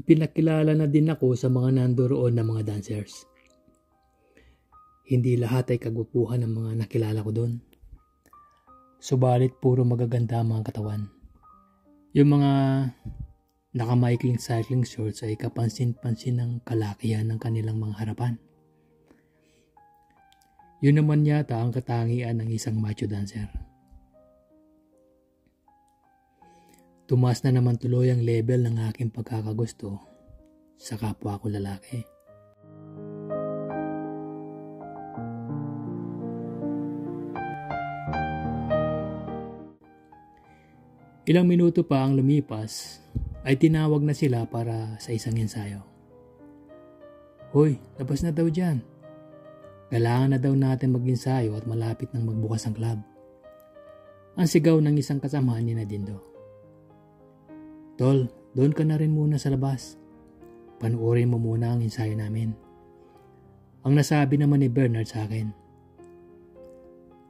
Ipinakilala na din ako sa mga nandoroon na mga dancers. Hindi lahat ay kagwapuhan ng mga nakilala ko doon. Subalit puro magaganda ang mga katawan. Yung mga nakamaikling cycling shorts ay kapansin-pansin ng kalakihan ng kanilang mga harapan. Yun naman yata ang katangian ng isang macho dancer. Tumaas na naman tuloy ang level ng aking pagkakagusto sa kapwa ko lalaki. Ilang minuto pa ang lumipas ay tinawag na sila para sa isang ensayo. Hoy, labas na daw dyan. Kailangan na daw natin mag-ensayo at malapit nang magbukas ang club. Ang sigaw ng isang kasamahan ni Dindo. Tol, doon ka na rin muna sa labas. Panuorin mo muna ang ensayo namin. Ang nasabi naman ni Bernard sa akin.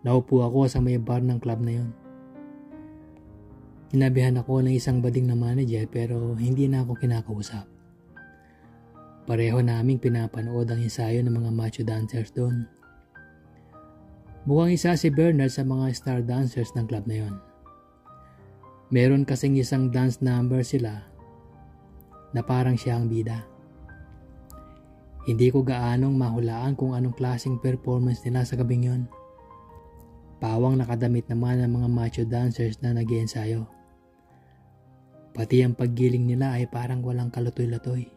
Naupo ako sa may bar ng club na yon. Sinabihan ako ng isang bading na manager pero hindi na ako kinakausap. Pareho naming pinapanood ang ensayo ng mga macho dancers doon. Mukhang isa si Bernard sa mga star dancers ng club na yon. Meron kasing isang dance number sila na parang siya ang bida. Hindi ko gaanong mahulaan kung anong klaseng performance nila sa gabing yon. Pawang nakadamit naman ang mga macho dancers na nag-iensayo. Pati ang paggiling nila ay parang walang kalutoy-latoy.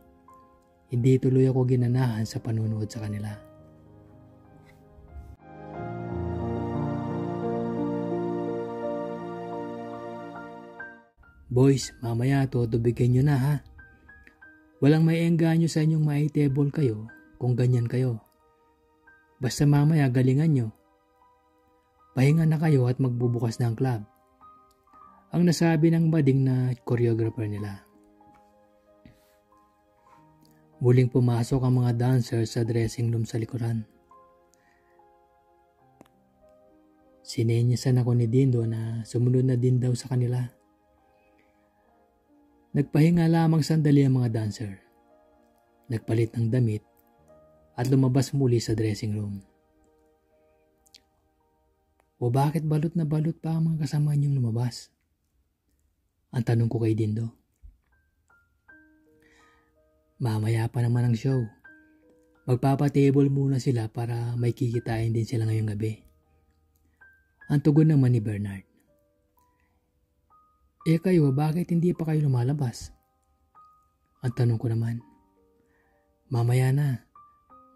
Hindi tuloy ako ginanahan sa panunood sa kanila. Boys, mamaya tutubigin nyo na ha. Walang may engganyo sa inyong maitable kayo kung ganyan kayo. Basta mamaya galingan nyo. Pahinga na kayo at magbubukas ng club. Ang nasabi ng bading na choreographer nila. Muling pumasok ang mga dancers sa dressing room sa likuran. Sinenyasan ako ni Dindo na sumunod na din daw sa kanila. Nagpahinga lamang sandali ang mga dancer. Nagpalit ng damit at lumabas muli sa dressing room. O bakit balot na balot pa ang mga kasama niyong lumabas? Ang tanong ko kay Dindo. Mamaya pa naman ang show. Magpapatable muna sila para may kikitain din sila ngayong gabi. Ang tugon naman ni Bernard. Kayo, bakit hindi pa kayo lumalabas? Ang tanong ko naman. Mamaya na.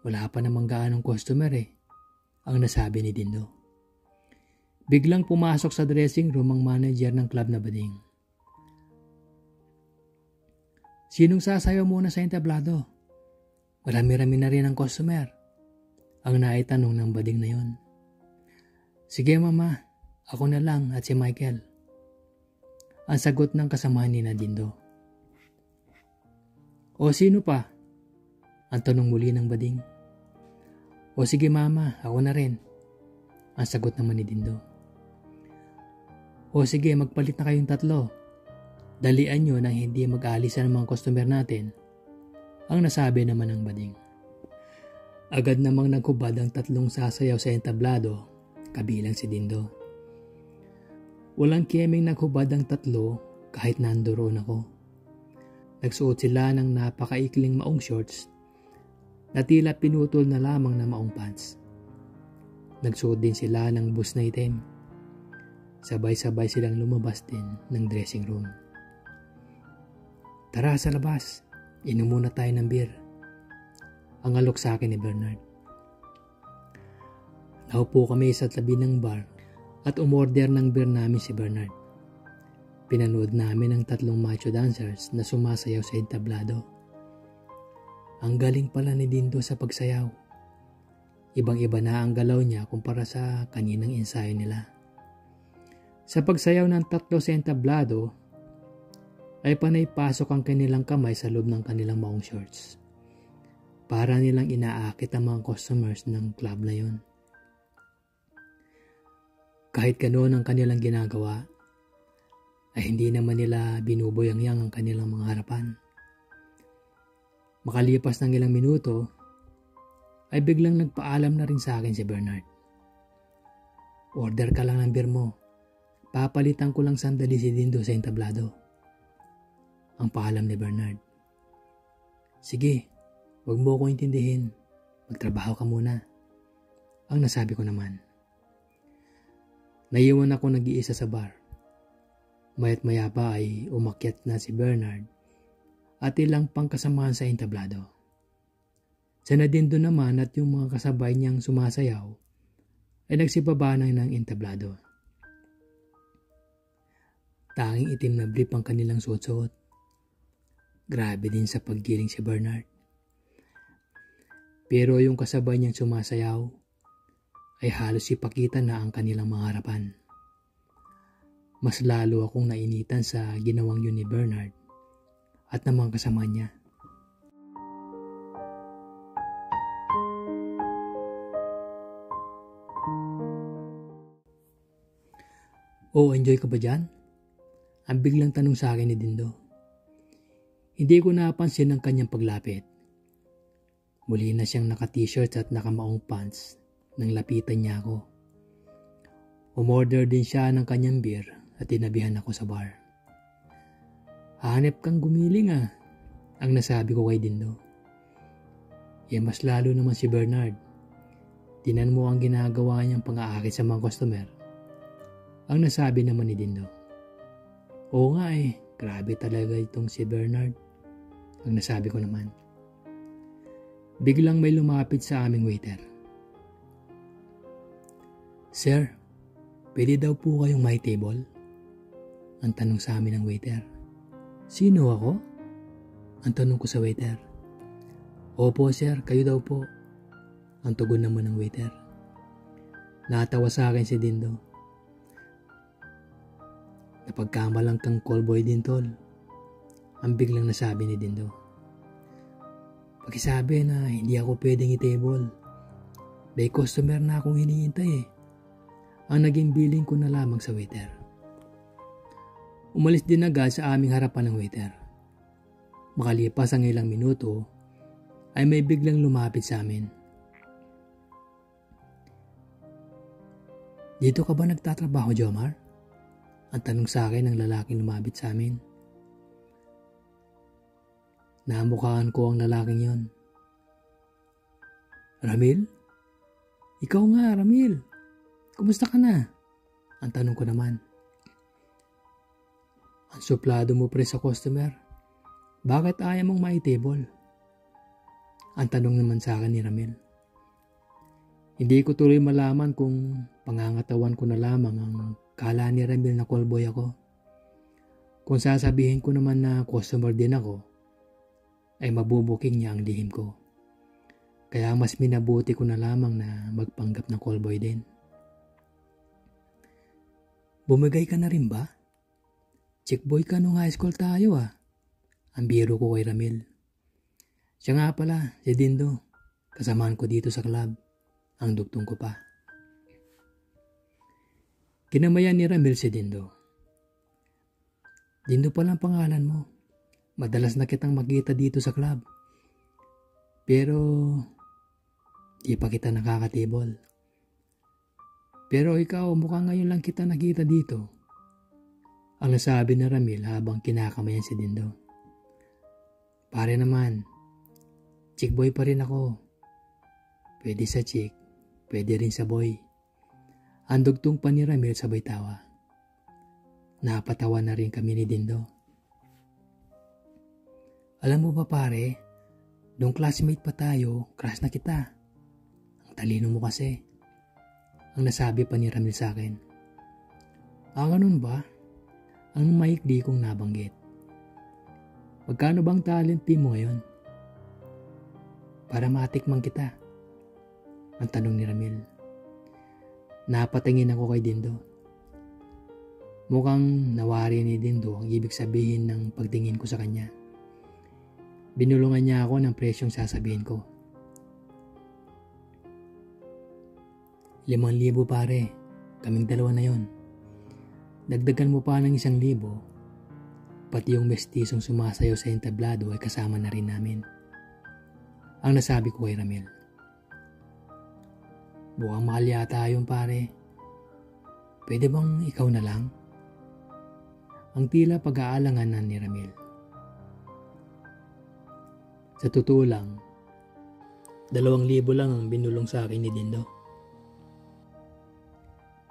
Wala pa namang gaanong customer ang nasabi ni Dindo. Biglang pumasok sa dressing room ang manager ng club na bading. Sinong sasayaw muna sa entablado? Marami-rami na rin ang customer. Ang naitanong ng bading na yon. Sige mama, ako na lang at si Michael. Ang sagot ng kasamahan ni Dindo. O sino pa? Ang tanong muli ng bading. O sige mama, ako na rin. Ang sagot naman ni Dindo. O sige, magpalit na kayong tatlo. Dalian nyo nang hindi mag-aalisan ng mga customer natin. Ang nasabi naman ng bading. Agad namang naghubad ang tatlong sasayaw sa entablado, kabilang si Dindo. Walang kemeng naghubad ang tatlo kahit nandoon ako. Nagsuot sila ng napakaikling maong shorts na tila pinutol na lamang na maong pants. Nagsuot din sila ng bus na itim. Sabay-sabay silang lumabas din ng dressing room. Tara sa labas, inom muna tayo ng beer. Ang alok sa akin ni Bernard. Naupo kami sa tabi ng bar at umorder ng beer namin si Bernard. Pinanood namin ang tatlong macho dancers na sumasayaw sa entablado. Ang galing pala ni Dindo sa pagsayaw. Ibang-iba na ang galaw niya kumpara sa kaninang ensayo nila. Sa pagsayaw ng tatlo sa entablado, ay panay pasok ang kanilang kamay sa loob ng kanilang maong shorts. Para nilang inaakit ang mga customers ng club na yon. Kahit ganoon ang kanilang ginagawa, ay hindi naman nila binuboyang-yang ang kanilang mga harapan. Makalipas ng ilang minuto, ay biglang nagpaalam na rin sa akin si Bernard. Order ka lang ng beer mo. Papalitan ko lang sandali si Dindo sa entablado. Ang paalam ni Bernard. Sige, wag mo ko intindihin. Magtrabaho ka muna. Ang nasabi ko naman. Naiwan ako nag-iisa sa bar. Mayat maya pa ay umakyat na si Bernard at ilang pangkasamahan sa entablado. Sa Dindo naman at yung mga kasabay niyang sumasayaw ay nagsibaba ng entablado. Tanging itim na brief ang kanilang suot-suot. Grabe din sa paggiling si Bernard. Pero yung kasabay niyang sumasayaw ay halos ipakitan na ang kanilang mga harapan. Mas lalo akong nainitan sa ginawang yun ni Bernard at ng mga kasama niya. Oh, enjoy ka ba dyan? Ang biglang tanong sa akin ni Dindo. Hindi ko napansin ang kanyang paglapit. Muli na siyang naka-t-shirt at nakamaong pants nang lapitan niya ako. Umorder din siya ng kanyang beer at tinabihan ako sa bar. Hanep kang gumiling ang nasabi ko kay Dindo. Mas lalo naman si Bernard. Tinan mo ang ginagawa niyang pang-aakit sa mga customer. Ang nasabi naman ni Dindo. Oo nga grabe talaga itong si Bernard. Ang nasabi ko naman. Biglang may lumapit sa aming waiter. Sir, pwede daw po kayong may table? Ang tanong sa amin ng waiter. Sino ako? Ang tanong ko sa waiter. Opo sir, kayo daw po. Ang tugon naman ng waiter. Natawa sa akin si Dindo. Napagkamalang kang callboy din tol. Ang biglang nasabi ni Dindo. Pakisabi na hindi ako pwedeng i-table. May customer na akong hinihintay Ang naging billing ko na lamang sa waiter. Umalis din agad sa aming harapan ng waiter. Makalipas ang ilang minuto, ay may biglang lumapit sa amin. Dito ka ba nagtatrabaho, Jomar? Ang tanong sa akin ng lalaking lumapit sa amin. Namukhaan ko ang lalaking yon. Ramil? Ikaw nga, Ramil. Kumusta ka na? Ang tanong ko naman. Ang suplado mo pre sa customer. Bakit ayaw mong mai-table? Ang tanong naman sa akin ni Ramil. Hindi ko tuloy malaman kung pangangatawan ko na lamang ang kala ni Ramil na callboy ako. Kung sasabihin ko naman na customer din ako, ay mabubuking niya ang lihim ko. Kaya mas minabuti ko na lamang na magpanggap na callboy din. Bumigay ka na rin ba? Chickboy ka nung high school tayo Ang biro ko kay Ramil. Siya nga pala, si Dindo. Kasamaan ko dito sa club. Ang dugtong ko pa. Kinamayan ni Ramil si Dindo. Dindo pala ang pangalan mo. Madalas na kitang makita dito sa club. Pero di pa kita nakakatable. Pero ikaw, mukhang ngayon lang kita nakita dito. Ang nasabi ni Ramil habang kinakamayan si Dindo. Pare naman, chick boy pa rin ako. Pwede sa chick, pwede rin sa boy. Ang dugtong pa ni Ramil sabay tawa. Napatawa na rin kami ni Dindo. Alam mo ba pare, nung classmate pa tayo, crush na kita. Ang talino mo kasi. Ang nasabi pa ni Ramil sa akin. Ganun ba? Ang maikli kong nabanggit. Magkano bang talent fee mo ngayon? Para matikman kita. Ang tanong ni Ramil. Napatingin ako kay Dindo. Mukhang nawari ni Dindo ang ibig sabihin ng pagtingin ko sa kanya. Binulungan niya ako ng presyong sasabihin ko. 5,000 pare, kaming dalawa na yon. Dagdagan mo pa ng 1,000, pati yung mestisong sumasayaw sa entablado ay kasama na rin namin. ang nasabi ko kay Ramil. Mukhang mahal yata yun pare. Pwede bang ikaw na lang? Ang tila pag-aalanganan ni Ramil. Sa totoo lang, 2,000 lang ang binulong sa akin ni Dindo.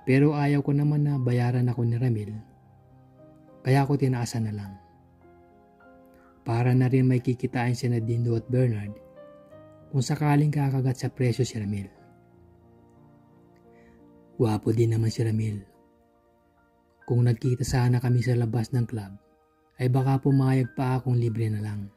Pero ayaw ko naman na bayaran ako ni Ramil, kaya ako tinaasan na lang. Para na rin may kikitain si Dindo at Bernard kung sakaling kakagat sa presyo si Ramil. Gwapo din naman si Ramil. Kung nagkita sana kami sa labas ng club, ay baka pumayag pa akong libre na lang.